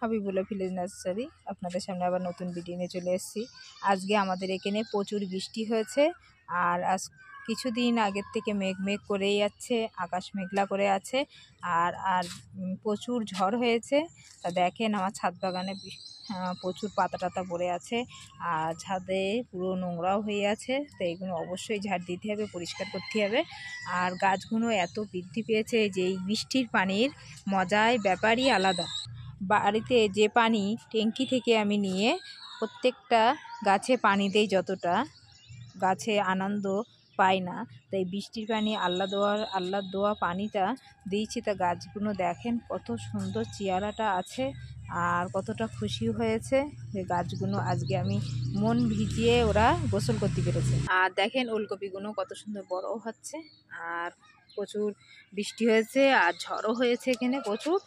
Habibullah village nursery আপনাদের সামনে আবার নতুন ভিডিও নিয়ে চলে এসেছি। আজকে আমাদের এখানে প্রচুর বৃষ্টি হয়েছে, আর আজ কিছুদিন আগের থেকে মেঘ করেই যাচ্ছে, আকাশ মেঘলা করে আছে, আর আর প্রচুর ঝড় হয়েছে। তা দেখেন আমার ছাদ বাগানে প্রচুর পাতা টাতা পড়ে আছে, আর ছাদে পুরো নোংরাও হয়ে আছে। তো এগুলো অবশ্যই ঝাড় দিতে হবে, পরিষ্কার করতে হবে। আর গাছগুলো এত বৃদ্ধি পেয়েছে যে এই বৃষ্টির পানির মজায় ব্যাপারই আলাদা। বাড়িতে যে পানি ট্যাঙ্কি থেকে আমি নিয়ে প্রত্যেকটা গাছে পানি দেই, যতটা গাছে আনন্দ পাই না, তাই বৃষ্টির পানি আল্লাহ দেওয়া পানিটা দিয়েছি। তা গাছগুলো দেখেন কত সুন্দর চেহারাটা আছে, আর কতটা খুশি হয়েছে যে গাছগুলো আজকে আমি মন ভিজিয়ে ওরা গোসল করতে পেরেছে। আর দেখেন ওলকপিগুলো কত সুন্দর বড় হচ্ছে, আর প্রচুর বৃষ্টি হয়েছে আর ঝড়ও হয়েছে এখানে প্রচুর।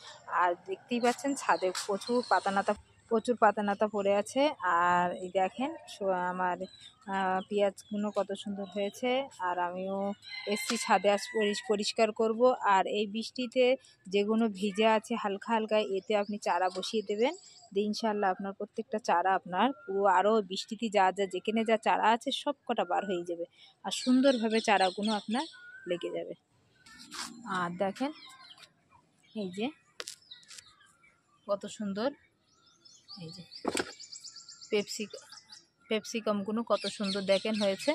আর দেখতেই পাচ্ছেন ছাদে প্রচুর পাতা নাতা পড়ে আছে। আর এই দেখেন আমার পেঁয়াজগুলো কত সুন্দর হয়েছে, আর আমিও এসছি ছাদে আজ পরিষ্কার করব। আর এই বৃষ্টিতে যেগুলো ভিজে আছে হালকা হালকা, এতে আপনি চারা বসিয়ে দেবেন, ইনশাল্লাহ আপনার প্রত্যেকটা চারা আপনার পুরো আরও বৃষ্টিতে যেখানে যা চারা আছে সব কটা বার হয়ে যাবে, আর সুন্দরভাবে চারাগুলো আপনার লেগে যাবে। আর দেখেন এই যে কত সুন্দর, এই যে পেপসিকামগুলো কত সুন্দর দেখেন হয়েছে।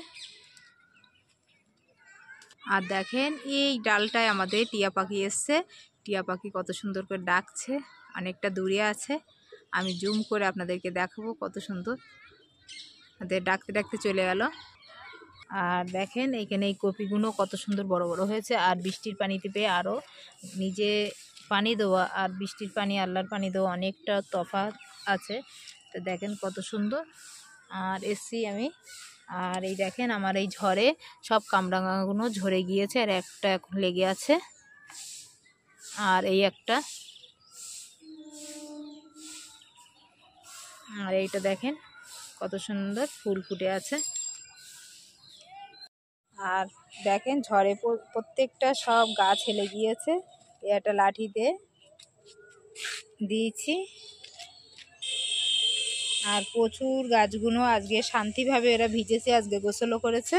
আর দেখেন এই ডালটায় আমাদের টিয়া পাখি এসছে, টিয়া পাখি কত সুন্দর করে ডাকছে, অনেকটা দূরে আছে। আমি জুম করে আপনাদেরকে দেখাবো কত সুন্দর ওদের ডাকতে ডাকতে চলে গেল। আর দেখেন এইখানে এই কপিগুলো কত সুন্দর বড় বড় হয়েছে। আর বৃষ্টির পানিতে পেয়ে আরও নিজে পানি দেওয়া আর বৃষ্টির পানি আল্লাহর পানি দেওয়া অনেকটা তফাৎ আছে। তো দেখেন কত সুন্দর। আর এসছি আমি, আর এই দেখেন আমার এই ঝড়ে সব কামরাঙাগুলো ঝরে গিয়েছে, আর একটা এখন লেগে আছে, আর এই একটা, আর এইটা দেখেন কত সুন্দর ফুল ফুটে আছে। আর দেখেন ঝড়ে প্রত্যেকটা সব গাছ হেলে গিয়েছে, একটা লাঠিতে দিয়েছি। আর প্রচুর গাছগুলো আজকে শান্তিভাবে এরা ভিজেছে, আজকে গোসলও করেছে।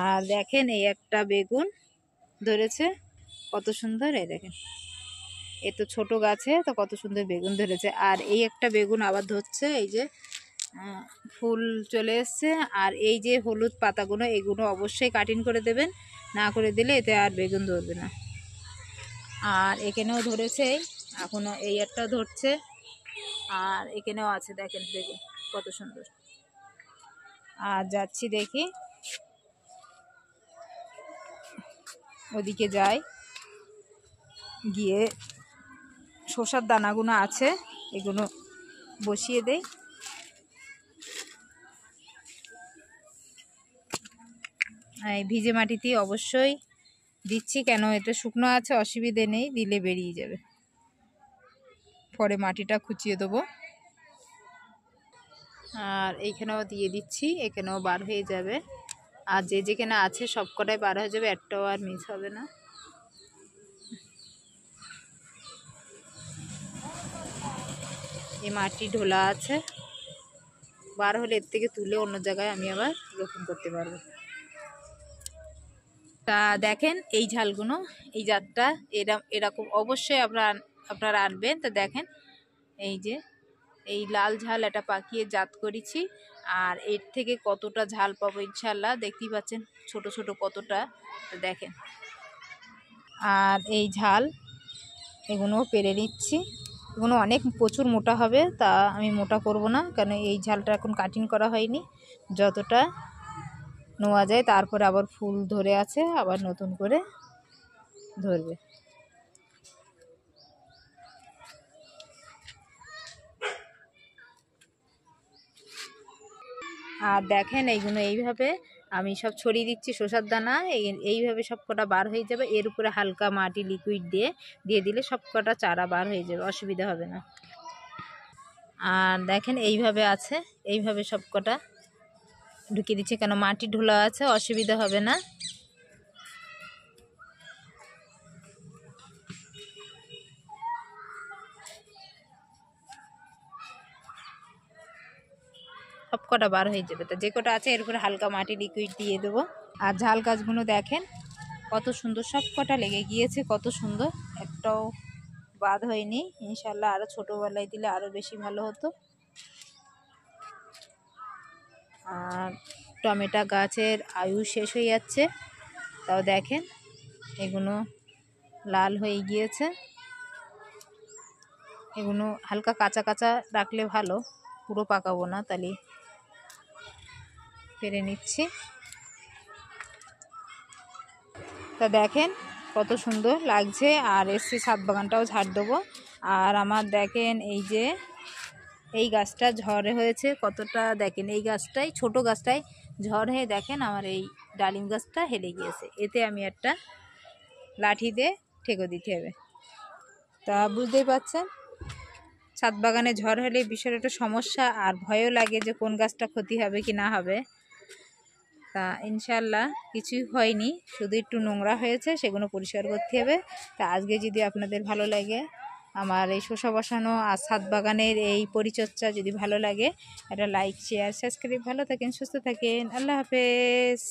আর দেখেন এই একটা বেগুন ধরেছে কত সুন্দর, এই দেখেন এ তো ছোট গাছে তো কত সুন্দর বেগুন ধরেছে। আর এই একটা বেগুন আবার ধরছে, এই যে ফুল চলে এসছে। আর এই যে হলুদ পাতাগুলো এগুলো অবশ্যই কাটিং করে দেবেন, না করে দিলে এতে আর বেগুন ধরবে না। আর এখানেও ধরেছে, এখনো এই একটা ধরছে, আর এখানেও আছে দেখেন বেগুন কত সুন্দর। আর যাচ্ছি দেখি ওদিকে যাই, গিয়ে শসার দানাগুলো আছে এগুলো বসিয়ে দেই। এই ভিজে মাটিতে অবশ্যই দিচ্ছি, কেন এটা শুকনো আছে অসুবিধে নেই, দিলে বেরিয়ে যাবে, পরে মাটিটা খুঁচিয়ে দেবো। আর এইখানেও দিয়ে দিচ্ছি, এখানেও বার হয়ে যাবে। আর যে যেখানে আছে সব কটাই বার হয়ে যাবে, একটাও আর মিস হবে না। এই মাটি ঢোলা আছে, বার হলে এর থেকে তুলে অন্য জায়গায় আমি আবার রোপণ করতে পারবো। তা দেখেন এই ঝালগুলো, এই জাতটা এরকম অবশ্যই আপনারা আনবেন। তো দেখেন এই যে এই লাল ঝাল এটা পাকিয়ে জাত করেছি, আর এর থেকে কতটা ঝাল পাবো ইনশাল্লাহ, দেখতেই পাচ্ছেন ছোট ছোট কতটা। তো দেখেন, আর এই ঝাল এগুলো পেরে নিচ্ছি, এগুলো অনেক প্রচুর মোটা হবে, তা আমি মোটা করব না, কারণ এই ঝালটা এখন কাটিং করা হয়নি, যতটা নেওয়া যায়। তারপরে আবার ফুল ধরে আছে, আবার নতুন করে ধরবে। আর দেখেন এইগুলো এইভাবে আমি সব ছড়িয়ে দিচ্ছি শসার দানা, এইভাবে সব কটা বার হয়ে যাবে। এর উপরে হালকা মাটি লিকুইড দিয়ে দিলে সব কটা চারা বার হয়ে যাবে, অসুবিধা হবে না। আর দেখেন এইভাবে আছে, এইভাবে সব কটা ঢুকিয়ে দিচ্ছে, কেন মাটি ঢোলা আছে, অসুবিধা হবে না। সব কটা বার হয়ে যাবে। তো যে কটা আছে এর উপরে হালকা মাটি লিকুইড দিয়ে দেবো। আর ঝাল গাছগুলো দেখেন কত সুন্দর, সব কটা লেগে গিয়েছে, কত সুন্দর, একটাও বাদ হয়নি। ইনশাল্লাহ আরও ছোটোবেলায় দিলে আরও বেশি ভালো হতো। আর টমেটো গাছের আয়ু শেষ হয়ে যাচ্ছে, তাও দেখেন এগুলো লাল হয়ে গিয়েছে। এগুলো হালকা কাঁচা কাঁচা রাখলে ভালো, পুরো পাকাবো না, তাহলে পেরে নিচ্ছি। তা দেখেন কত সুন্দর লাগছে। আর এসছি ছাদ বাগানটাও ঝাড় দেবো। আর আমার দেখেন এই যে এই গাছটা ঝড়ে হয়েছে কতটা, দেখেন এই গাছটাই, ছোট গাছটাই ঝড় হয়ে দেখেন আমার এই ডালিম গাছটা হেলে গিয়েছে। এতে আমি একটা লাঠি দিয়ে ঠেকো দিতে হবে। তা বুঝতেই পারছেন ছাদ বাগানে ঝড় হলে বিশাল একটা সমস্যা, আর ভয়ও লাগে যে কোন গাছটা ক্ষতি হবে কি না হবে। তা ইনশাল্লাহ কিছুই হয়নি, শুধু একটু নোংরা হয়েছে, সেগুলো পরিষ্কার করতে হবে। তা আজকে যদি আপনাদের ভালো লাগে আমার এই শসা বসানো আর ছাদ বাগানের এই পরিচর্যা যদি ভালো লাগে, একটা লাইক শেয়ার সাবস্ক্রাইব। ভালো থাকেন, সুস্থ থাকেন, আল্লাহ হাফেজ।